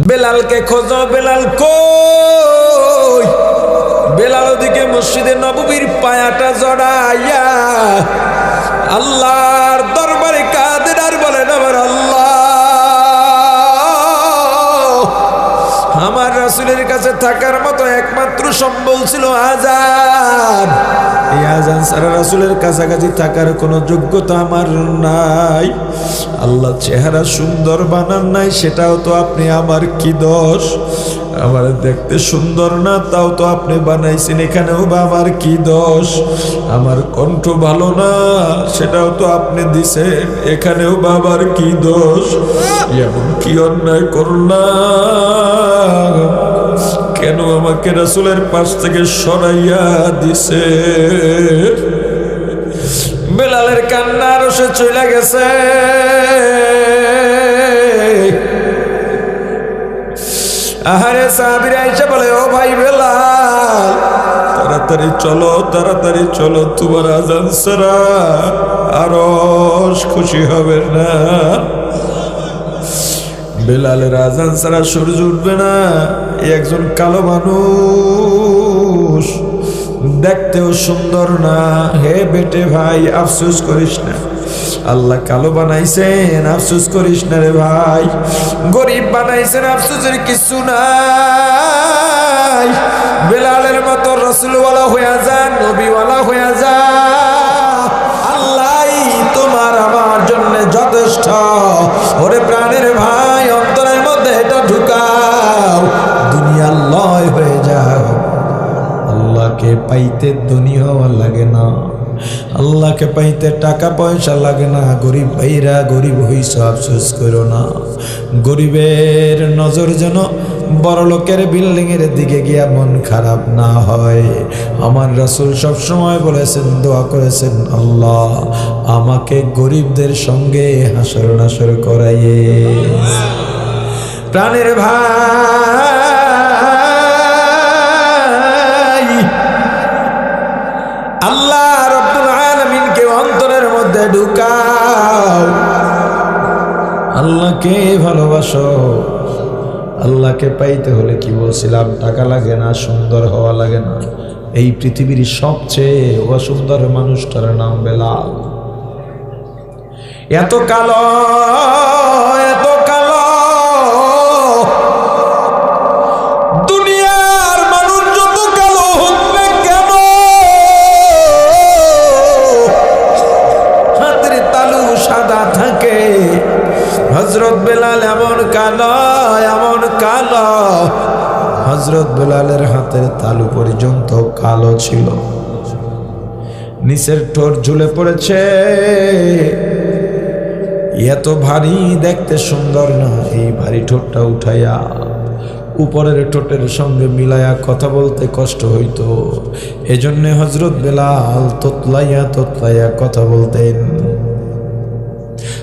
বেলালকে খোঁজো, বেলাল কই? বেলাল ওদিকে মসজিদে নববীর পায়াটা জড়াইয়া আল্লাহর দরবারে কাঁদেন আর বলেন, আমার আল্লাহ, আমার রাসূলের কাছে থাকার মতো একমাত্র সম্বল ছিল আযান। এই আযান ছাড়া রাসূলের কাছাকাছি থাকার কোনো যোগ্যতা আমার নাই। আল্লাহ চেহারা সুন্দর বানান নাই, সেটাও তো আপনি, আমার কি দোষ? আমার দেখতে সুন্দর না, তাও তো আপনি বানাইছেন, এখানেও বা আমার কি দোষ? আমার কণ্ঠ ভালো না, সেটাও তো আপনি দিছেন, এখানেও বা আমার কি দোষ? এমন কি অন্যায় করলাম? কেন আমাকে রাসূলের পাশ থেকে সরাইয়া দিছে? বেলালের কান্না আরো সে চলে গেছে। আহারে সাহাবীরা এসে বলে, ও ভাই বেলাল, তাড়াতাড়ি চলো, তাড়াতাড়ি চলো, তোমার আযান ছাড়া আরো খুশি হবে না। বেলালের আযান ছাড়া সূর্য উঠবে না। একজন কালো মানুষ, দেখতেও সুন্দর না। হে বেটে ভাই, আফসোস করিস না, আল্লাহ কালো বানাইছেন, আফসোস করিস না রে ভাই। গরিব বানাইছেন, আফসোসের কিছু নাই। বেলালের মতো রাসূলওয়ালা হয়ে যান, নবীওয়ালা হয়ে যান, আল্লাহই তোমার আমার জন্য যথেষ্ট। ওরে প্রাণের ভাই, অন্তরের মধ্যে এটা ঢুকাও, দুনিয়া লয় হয়ে যাও। আল্লাহকে পাইতে ধনী হওয়া লাগে না, আল্লাহকে পাইতে টাকা পয়সা লাগে না। গরিব ভাইরা, গরিব হইছ, আফসোস করো না। গরিবের নজর যেন বড় লোকের বিল্ডিং এর দিকে গিয়া মন খারাপ না হয়। আমার রাসূল সব সময় বলেছেন, দোয়া করেছেন, আল্লাহ আমাকে গরিবদের সঙ্গে হাসর নাসর করাইয়ে। প্রাণের ভাই, আল্লাহ রব্বুল আলামিনকে অন্তরের মধ্যে ঢুকাও, আল্লাহকে ভালোবাসো। আল্লাহকে পাইতে হলে কি বলছিলাম, টাকা লাগে না, সুন্দর হওয়া লাগে না। এই পৃথিবীর সবচেয়ে অসুন্দর মানুষটার নাম বেলাল। এত কালো, এত কালো, দুনিয়ার মানুষ যত কালো হোক না কেন, হাতের তালু সাদা থাকে। হযরত বেলাল এমন কালো, এমন কালো, হযরত বেলালের হাতের তালু পর্যন্ত কালো ছিল। নিচের ঠোঁট ঝুলে পড়েছে, এত ভারী, দেখতে সুন্দর না। এই ভারী ঠোঁটটা উঠাইয়া উপরের ঠোঁটের সঙ্গে মিলাইয়া কথা বলতে কষ্ট হইতো। এজন্য হযরত বেলাল তোতলাইয়া তোতলাইয়া কথা বলতেন।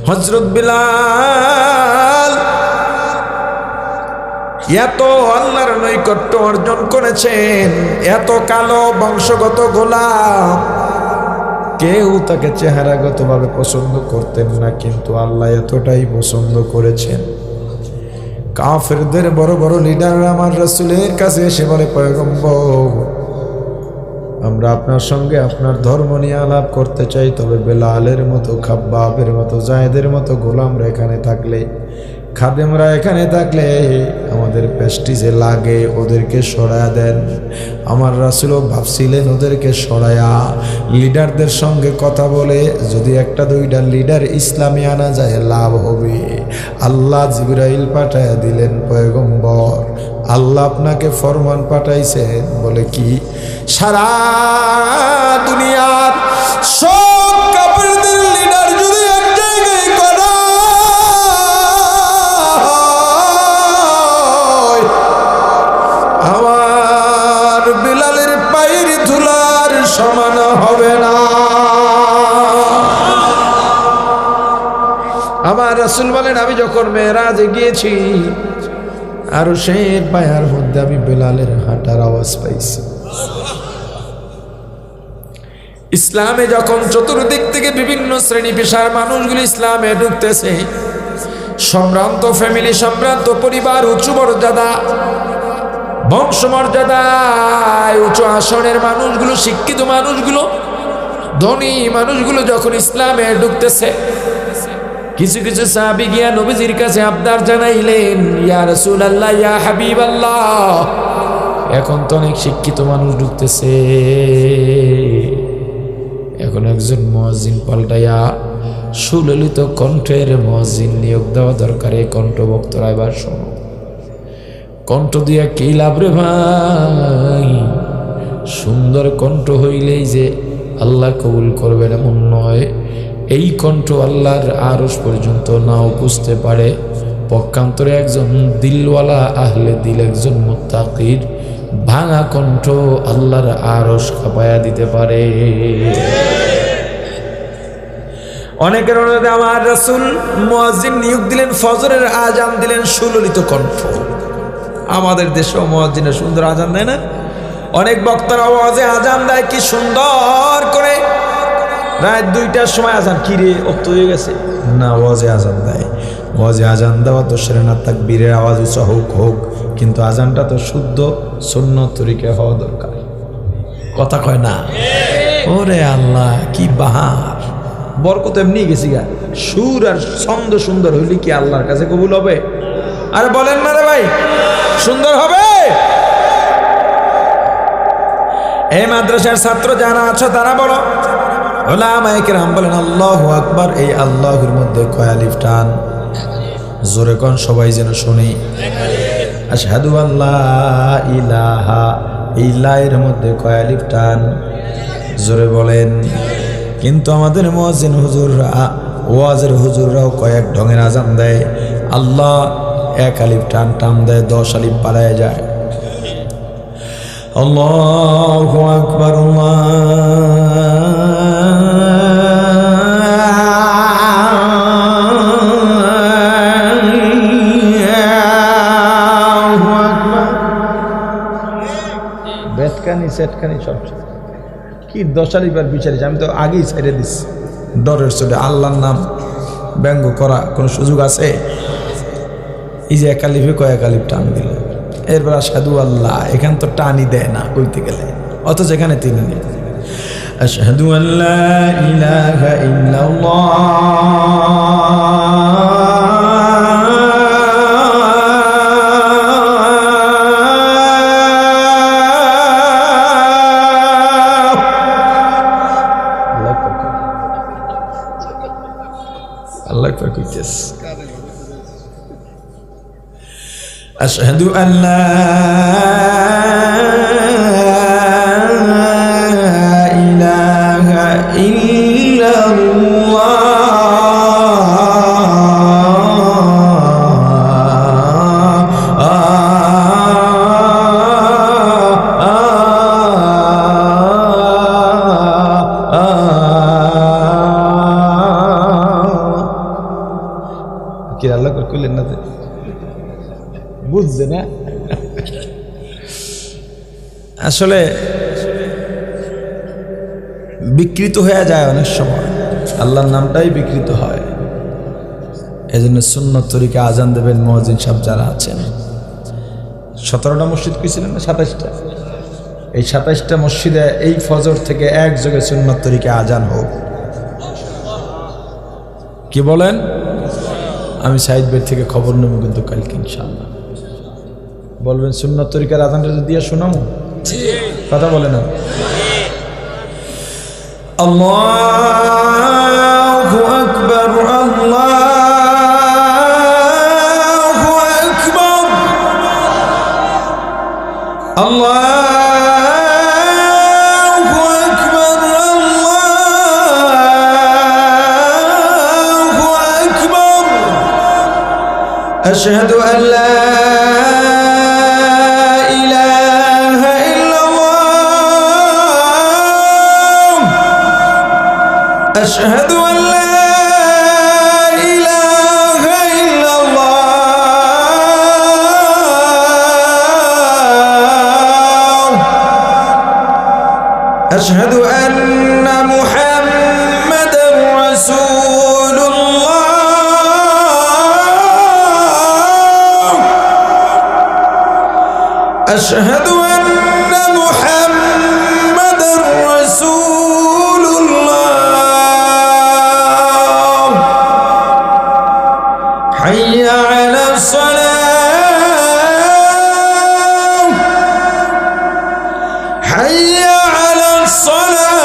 হযরত বেলাল এত আল্লাহর নৈকট্য অর্জন করেছেন, এত কালো, বংশগত গোলাম, কেউ তাকে চেহারাগতভাবে পছন্দ করতেন না, কিন্তু আল্লাহ এতটাই পছন্দ করেছেন। কাফেরদের বড় বড় লিডার আমার রাসূলের কাছে এসে বলে, পয়গম্বর, আমরা আপনার সঙ্গে আপনার ধর্ম নিয়ে আলাপ করতে চাই, তবে বেলালের মতো, খাব্বাবের মতো, জায়েদের মতো গোলামরা এখানে থাকলে, খাদেমরা এখানে থাকলে আমাদের প্রেস্টিজে লাগে, ওদেরকে সরায়া দেন। আমার রাসূলও ভাবছিলেন ওদেরকে সরায়া লিডারদের সঙ্গে কথা বলে যদি একটা দুইটা লিডার ইসলামে আনা যায় লাভ হবে। আল্লাহ জিবরাইল পাঠায়া দিলেন, পয়গম্বর আল্লাহ আপনাকে ফরমান পাঠাইছেন। বলে কি? সারা দুনিয়ার সব কাফেরদের লিডার যদি এক জায়গায় করা আমার বিলালের পায়ের ধুলার সমান হবে না। আমার রাসূল বলেন, আমি যখন মেরাজে গিয়েছি আরো সেই পায়ার মধ্যে আমি বেলালের হাঁটার আওয়াজ পাইছি। ইসলামে যখন চতুর্দিক থেকে বিভিন্ন শ্রেণী পেশার মানুষগুলি ইসলামে ঢুকতেছে, সম্ভ্রান্ত ফ্যামিলি, সম্ভ্রান্ত পরিবার, উঁচু মর্যাদা, বংশমর্যাদায় উঁচু আসনের মানুষগুলো, শিক্ষিত মানুষগুলো, ধনী মানুষগুলো যখন ইসলামে ঢুকতেছে, কিছু কিছু সাহাবী গিয়া নবীজির কাছে আবদার জানাইলেন, ইয়া রাসূলুল্লাহ, ইয়া হাবিবাল্লাহ, এখন তো অনেক শিক্ষিত মানুষ ঢুকতেছে, এখন একজন মুয়াজ্জিন পাল্টাইয়া সুললিত কণ্ঠের মুয়াজ্জিন নিয়োগ দেওয়া দরকার। এই কণ্ঠ ভক্তরা এবার শোনো, কণ্ঠ দিয়া কি লাভ রে ভাই? সুন্দর কণ্ঠ হইলেই যে আল্লাহ কবুল করবেন এমন নয়। এই কণ্ঠ আল্লাহর আরশ পর্যন্ত নাও বুঝতে পারে। পক্ষান্তরে একজন দিলওয়ালা আহলে দিল, একজন মুত্তাকির ভাঙা কণ্ঠ আল্লাহর আরশ কাঁপায়া দিতে পারে। অনেকের অনুরোধে আমার রাসূল মুয়াজ্জিন নিয়োগ দিলেন, ফজরের আজান দিলেন সুললিত কণ্ঠ। আমাদের দেশেও মুয়াজ্জিনের সুন্দর আজান দেয় না? অনেক বক্তারা ওয়াজে আজান দেয় কি সুন্দর করে, রাত 2টার সময় আজান। কি রে, অক্ত হয়ে গেছে না? ওয়াজে আজান দেয়। ওয়াজে আজান দেওয়া তো সেরে না, তাকবীরের আওয়াজ উঁচা হোক, কিন্তু আজানটা তো শুদ্ধ সুন্নত তরিকায় হওয়া দরকার। কথা কয় না? ওরে আল্লাহ, কি বাহার! বরকত এমনি গেছি গা। সুর আর ছন্দ সুন্দর হইলে কি আল্লাহর কাছে কবুল হবে? আরে বলেন না রে ভাই, সুন্দর হবে? এই মাদ্রাসার ছাত্র যারা আছো তারা বলো, উলামায়ে কেরাম বলেন আল্লাহু আকবার। এই আল্লাহুর মধ্যে কয় আলিফ টান? জোরে কোন, সবাই যেন শুনি। আশহাদু আল্লা ইলাহা, এই লা এর মধ্যে কয় আলিফ টান? জোরে বলেন। কিন্তু আমাদের মুয়াজ্জিন হুজুররা, ওয়াজের হুজুররাও কয়েক ঢঙের আজান দেয়। আল্লাহ 1 আলিফ টান দেয়, 10 আলিফ বাড়ায় যায়। আল্লাহু আকবার, বেতকানি সেটকানি সব কি 10 আলিফার বিচারিস? আমি তো আগেই ছেড়ে দিস ডরের চোটে। আল্লাহর নাম ব্যঙ্গ করা কোনো সুযোগ আছে? এই যে 1 আলিফে কয়েক আলিফ টান দিল, এরপর আশহাদু আল্লাহ, এখানে তো টানই দেয় না কইতে গেলে, অথচ এখানে 3 নেই। আশহাদু আল্লা ইলাহা ইল্লাল্লাহ, আল্লাহ আকবার কইতেছ। আশহাদু আল্লা ইলাহা ইল্লাল্লাহ, কি আল্লাহ কইলেন না? বুঝছে না? আসলে বিকৃত হয়ে যায় অনেক সময়, আল্লাহর নামটাই বিকৃত হয়। এজন্য সুন্নত তরিকা আজান দেবেন মুয়াজ্জিন সাহেব যারা আছেন। 17টা মসজিদ কইছিলেন না? 27টা। এই 27টা মসজিদে এই ফজর থেকে একযোগে সুন্নত তরিকা আজান হোক। কি বলেন? আমি সাইদ ভাই থেকে খবর নেব কিন্তু কালকে ইনশাআল্লাহ। বলবেন সুন্নত তরিকার আজানটা দিয়ে শোনাবো? কথা বলে না? আল্লাহু আকবার, আল্লাহু আকবার, আল্লাহু আকবার, আল্লাহু আকবার। আশহাদু আল্লা أشهد أن لا إله إلا الله أشهد أن محمدا رسول الله আশহাদু আন্না মুহাম্মাদার রাসূলুল্লাহ হাইয়া আলাস সালাহ হাইয়া আলাস সালাহ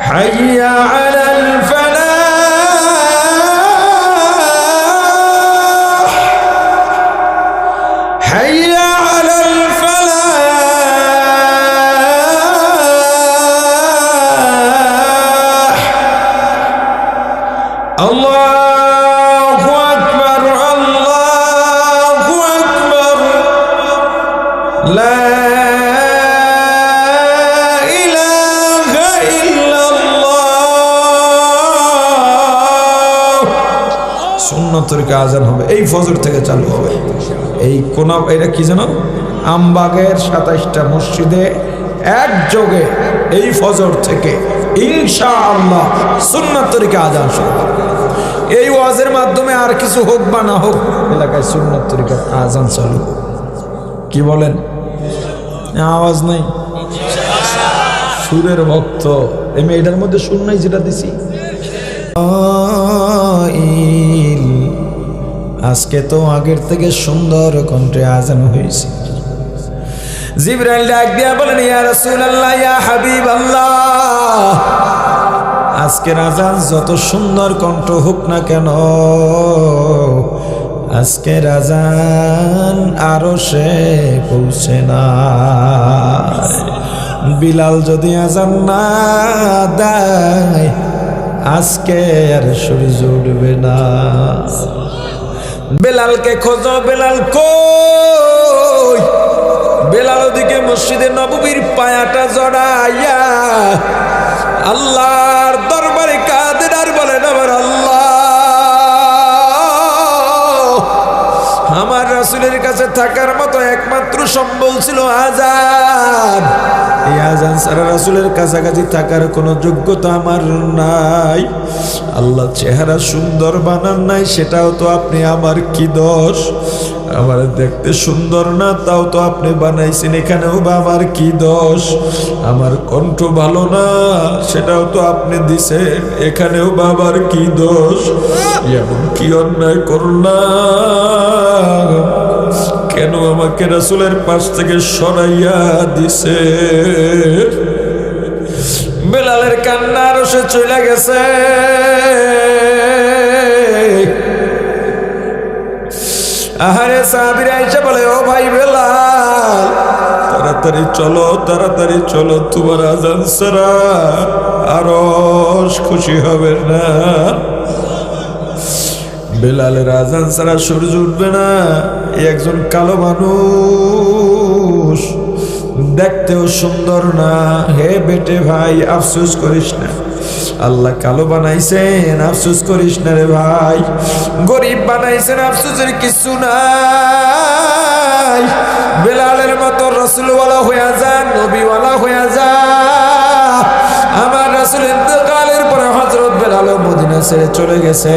হাইয়া আলাল ফালাহ হাইয়া আলাল ফালাহ আল্লাহু আকবার আল্লাহু আকবার লা সুন্নত তরিকা আজান হবে, এই ফজর থেকে চালু হবে। এই কোন এটা কি জানো, আমবাগের 27টা মসজিদে একযোগে এই ফজর থেকে ইনশাআল্লাহ সুন্নত তরিকা আজান শুরু হবে। এই ওয়াজের মাধ্যমে আর কিছু হোক বা না হোক, এলাকায় সুন্নত তরিকা আজান চালু। কি বলেন? আওয়াজ নাই, সুরের ভক্ত। আমি এটার মধ্যে সুর নাই যেটা দিছি। আজকে তো আগের থেকে সুন্দর কণ্ঠে আজান হয়েছে। জিবরাইল ডাক দিয়া বলেন, ইয়া রাসূলুল্লাহ, ইয়া হাবিবাল্লাহ, আজকের আজান যত সুন্দর কণ্ঠ হোক না কেন, আজকের আজান আরশে পৌঁছে না। বিলাল যদি আজান না দেয়, আজকে আর সূর্য উঠবে না। বেলালকে খোঁজো, বেলাল কই? বেলাল ওদিকে মসজিদে নববীর পায়াটা জড়াইয়া আল্লাহর দরবারে কাঁদেন আর বলেন, আমার আল্লাহ, আমার রাসূলের কাছে থাকার মতো একমাত্র সম্বল ছিল আজান। এই আজান ছাড়া রাসূলের কাছাকাছি থাকার কোনো যোগ্যতা আমার নাই। আল্লাহ চেহারা সুন্দর বানান নাই, সেটাও তো আপনি, আমার কি দোষ? আমার দেখতে সুন্দর না, তাও তো আপনি বানাইছেন, এখানেও বা আমার কি দোষ? আমার কণ্ঠ ভালো না, সেটাও তো আপনি দিছেন, এখানেও বা আমার কি দোষ? এমন কি অন্যায় করলাম? কেন আমাকে রাসূলের পাশ থেকে সরাইয়া দিছে? বেলালের কান্না আরশে চলে গেছে। আহারে সাহাবীরা আইসা বলে, ও ভাই বেলাল, তাড়াতাড়ি চলো, তাড়াতাড়ি চলো, তোমার আজান ছাড়া আরশ খুশি হবে না। বেলালের আজান ছাড়া সূর্য উঠবে না। একজন কালো মানুষ, দেখতেও সুন্দর না। হে বেটে ভাই, আফসোস করিস না, আল্লাহ কালো বানাইছেন, আফসোস করিস না রে ভাই। গরিব বানাইছেন, আফসোসের কিছু নাই। বেলালের মতো রাসূলওয়ালা হয়ে যান, নবীওয়ালা হয়ে যা। আমার রাসূল ইন্তেকালের পরে হযরত বেলাল মদিনা ছেড়ে চলে গেছে,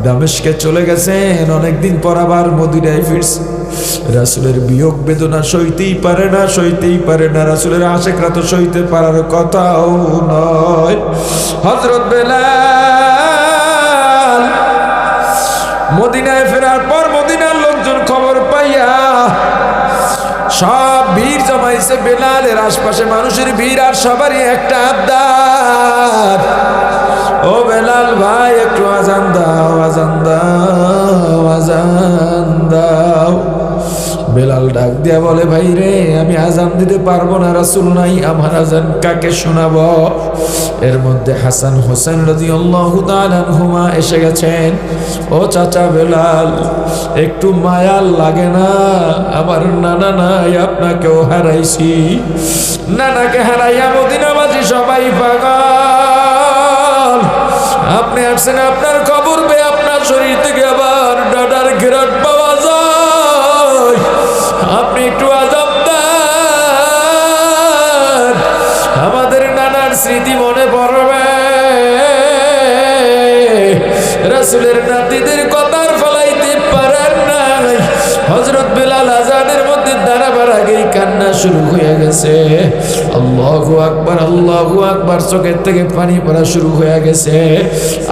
দামেস্কে চলে গেছেন। অনেকদিন পর আবার মদিনায় ফিরছে। রাসূলের বিয়োগ বেদনা সইতেই পারে না, সইতেই পারে না। রাসূলের আশিকরা তো সইতে পারার কথাও নয়। হযরত বেলাল মদিনায় ফেরার পর মদিনার লোকজন খবর পাইয়া সব ভিড় জমাইছে বেলালের আশপাশে, মানুষের ভিড়। আর সবারই একটা আবদার, ও বেলাল ভাই, একটু আজান দাও, আজান দাও, আজান দাও। বেলাল ডাক দিয়া বলে, ভাই রে, আমি আজান দিতে পারবো না, রাসূল নাই, আমার আজান কাকে শোনাবো? এর মধ্যে হাসান হোসেন রাদিয়াল্লাহু তাআলা আনহুমা এসে গেছেন। ও চাচা বেলাল, একটু মায়া লাগে না? আমার নানা নাই, আপনাকেও হারাইছি। নানাকে হারাইয়া মদিনাবাসী সবাই পাগল। আপনি আসছেন, আপনার খবর পেয়ে আপনার শরীর থেকে আবার ডাডার ঘেরাট পাওয়া যায়। আপনি একটু আজাব দেন, আমাদের নানার স্মৃতি মনে পড়বে। রাসূলের নাতিদের কথার ফলাইতে পারেন নাই। হযরত বিলাল আযানের মধ্যে দাঁড়াবার আগেই কান্না শুরু হয়ে গেছে। আল্লাহু আকবার, আল্লাহু আকবার, চোখের থেকে পানি পড়া শুরু হয়ে গেছে।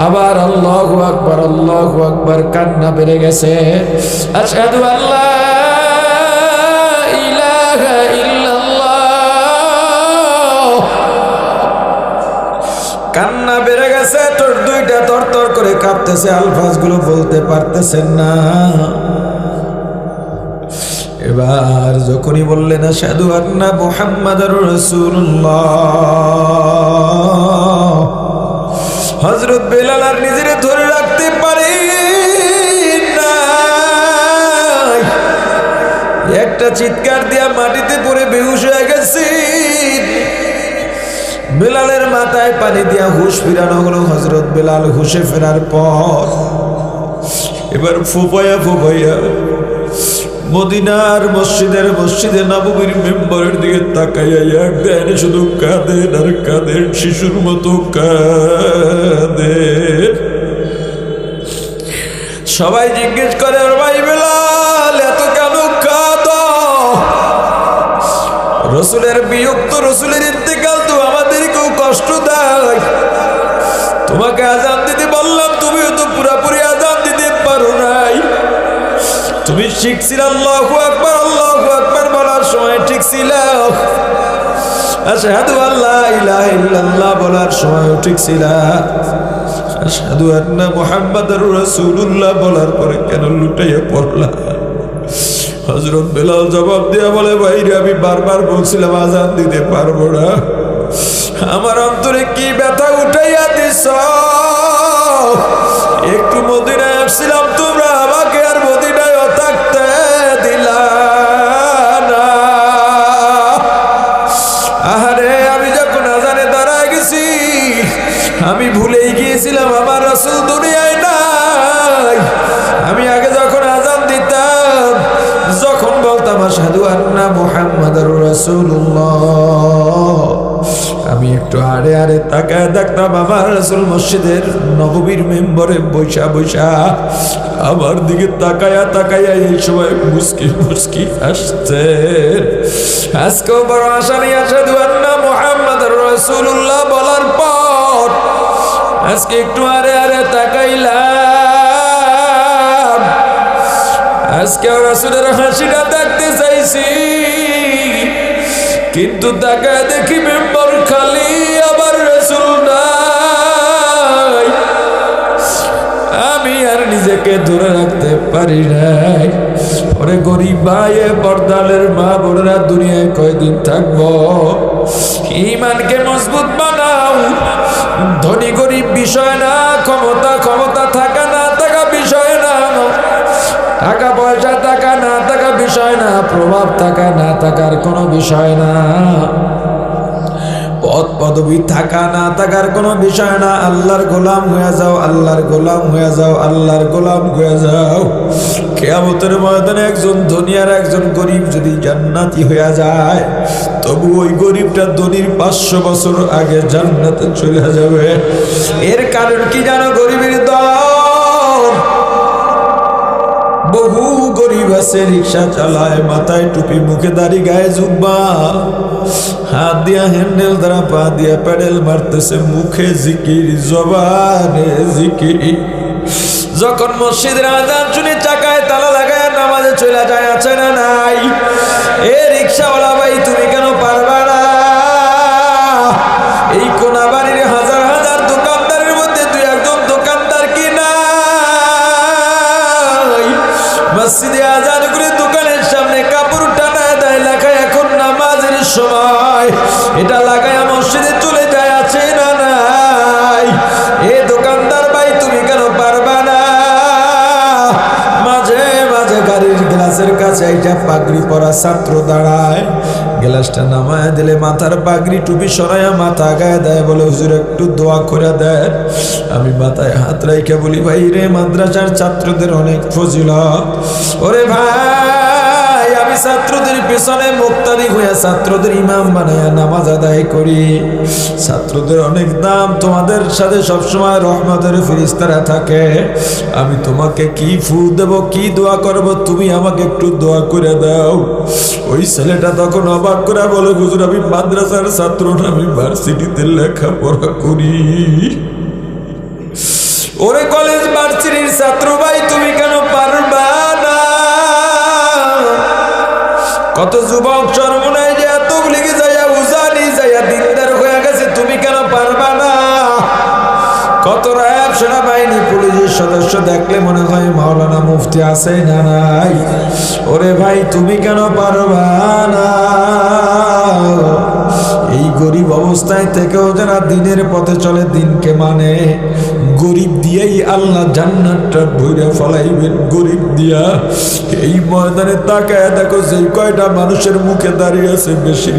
আবার আল্লাহু আকবার, আল্লাহু আকবার, কান্না বেড়ে গেছে। আশহাদু আল্লা ইলাহা ইল্লাল্লাহ। কান্না বেড়ে গেছে, তোর দুইটা তরতর করে কাঁপতেছে, আলফাজগুলো বলতে পারতেছেন না। এবার যখনই বললেন আশহাদু আন্না মুহাম্মাদুর রাসূলুল্লাহ, হযরত বেলাল আর নিজেরে ধরে রাখতে পারে না, একটা চিৎকার দিয়া মাটিতে পড়ে বেহুশ হয়ে গেছে। বেলালের মাথায় পানি দিয়া হুশ ফিরানো হলো। হযরত বেলাল হুশে ফেরার পর এবার ফুপাইয়া ফুপাইয়া মদিনার মসজিদে নববীর মেম্বরের দিকে তাকাইয়া এক দেন শুধু কাঁদেন আর কাঁদেন, শিশুর মতো কাঁদেন। সবাই জিজ্ঞেস করে, ভাই বেলাল এত কেন কাঁদো? রসুলের বিয়োগ তো, রসুলের ইন্তেকাল তো আমাদেরকেও কষ্ট দেয়। তোমাকে আজান দিতে বললাম, তুমিও তো পুরাপুরি আজান দিতে পারো নাই। তুমি ঠিক ছিল আল্লাহু আকবার, আল্লাহু আকবার বলার সময় ঠিক ছিল, আশহাদু আল্লা ইলাহা ইল্লাল্লাহ বলার সময় ঠিক ছিল, আশহাদু আন্না মুহাম্মাদুর রাসূলুল্লাহ বলার পরে কেন লুটাইয়া পড়লা? হযরত বেলাল জবাব দিয়া বলে, ভাইরে আমি বারবার বলছিলাম আজান দিতে পারবো না, আমার অন্তরে কি ব্যথা উঠাইয়া দিছ। একটু মদিনায় আসছিলাম, তোমরা আমাকে আর মদিনায় থাকতে দিলা না। আহারে আমি যখন আজানে দাঁড়ায় গেছি, আমি ভুলেই গিয়েছিলাম আমার রাসূল দুনিয়ায় নাই। আমি আগে যখন আজান দিতাম, যখন বলতাম আশহাদু আন্না মুহাম্মাদুর রাসূলুল্লাহ, আমি একটু আড়ে আড়ে তাকায় দেখতাম আমার রাসূল মসজিদের নববীর মেম্বরে বৈশা বৈশা আমার দিকে তাকায়া তাকায়া এই সময় মুস্কি মুস্কি আসছে। আজকেও বড় আশা নেই আশহাদু আন্না মুহাম্মাদুর রাসূলুল্লাহ বলার পর আজকে একটু আড়ে আড়ে তাকাইলাম। আজকে রাসূলের হাসিটা দেখতে চাইছি, কিন্তু তাকায় দেখি মেম্বর খালি, আবার রাসূল নাই। আমি আর নিজেকে ধরে রাখতে পারি নাই। ওরে গরিব ভাইয়ে পর্দালের মা বোনেরা, দুনিয়ায় কয়দিন থাকবো? ঈমানকে মজবুত বানাও। ধনী গরিব বিষয় না, ক্ষমতা থাকা না থাকা বিষয় না, টাকা পয়সা থাকা না থাকা বিষয় না, প্রভাব থাকা না থাকার কোনো বিষয় না, পদ পদবী থাকা না থাকার কোনো বিষয় না। আল্লাহর গোলাম হয়ে যাও, আল্লাহর গোলাম হয়ে যাও, আল্লাহর গোলাম হয়ে যাও। কিয়ামতের ময়দানে একজন ধনী আর একজন গরিব যদি জান্নাতি হয়ে যায়, তবু ওই গরিবটা ধনীর 500 বছর আগে জান্নাতে চলে যাবে। এর কারণ কি জানো? গরিবের দল বহু গরিব আছে, রিক্সা চালায়, মাথায় টুপি, মুখে দাড়ি, গায়ে জুব্বা, হাত দিয়া হ্যান্ডেল দ্বারা, পা দিয়া প্যাডেল মারতেছে, মুখে জিকির, জবানে জিকির। যখন মসজিদের আজান শুনে চাকায় তালা লাগায় নামাজে চলে যায়, আছে না নাই? এ রিক্সাওয়ালা ভাই, তুমি কেন পারবা না? এই কোনাবাড়ির হাজার হাজার দোকানদারের মধ্যে তুই একজন দোকানদার কি নাই? মসজিদে আজান করে দোকানের সামনে কাপড় টানা দেয়, লেখায় এখন নামাজের সময়, এটা লাগায় মসজিদে চলে যায়, আছে না নাই? এ দোকানদার ভাই, তুমি কেন পারবা না? মাঝে মাঝে গাড়ির গ্লাসের কাছে একটা পাগড়ি পরা ছাত্র দাঁড়ায়, গ্লাসটা নামায় দিলে মাথার পাগড়ি টুপি সরাইয়া মাথা গায়ে দেয়, বলে হুজুর একটু দোয়া করে দেন। আমি মাথায় হাত রাইখে বলি, ভাই রে, মাদ্রাসার ছাত্রদের অনেক ফজিলত। ওরে ভাই, আমি ছাত্রদের পেছনে মুক্তাদি হইয়া ছাত্রদের ইমাম বানাইয়া নামাজ আদায় করি। ছাত্রদের অনেক দাম, তোমাদের সাথে সবসময় রহমতের ফেরেশতারা থাকে। আমি তোমাকে কি ফু দেব, কি দোয়া করব, তুমি আমাকে একটু দোয়া করে দাও। ওই ছেলেটা তখন অবাক করে বলে, হুজুর আমি মাদ্রাসার ছাত্র না, আমি ভার্সিটিতে লেখাপড়া করি। ওরে কলেজ ভার্সিটির ছাত্র ভাই, তুমি কেন পারবা না? কত যুবক চরমনায় যে তবলিগে যাইয়া উজানি যাইয়া দিনদার হয়ে গেছে, তুমি কেন পারবা না? কত র‍্যাব সেনাবাহিনী পুলিশের সদস্য দেখলে মনে হয় মাওলানা মুফতি আছে না নাই। ওরে ভাই তুমি কেন পারবা না? এই গরিব অবস্থায় থেকেও যারা দিনের পথে চলে, দিনকে মানে, গরিব দিয়েই আল্লাহ জান্নাতটা ভরে ফলাইবেন। গরিব দিয়া এই ময়দানে তাকায় দেখো, যেই কয়টা মানুষের মুখে দাঁড়িয়ে আছে বেশি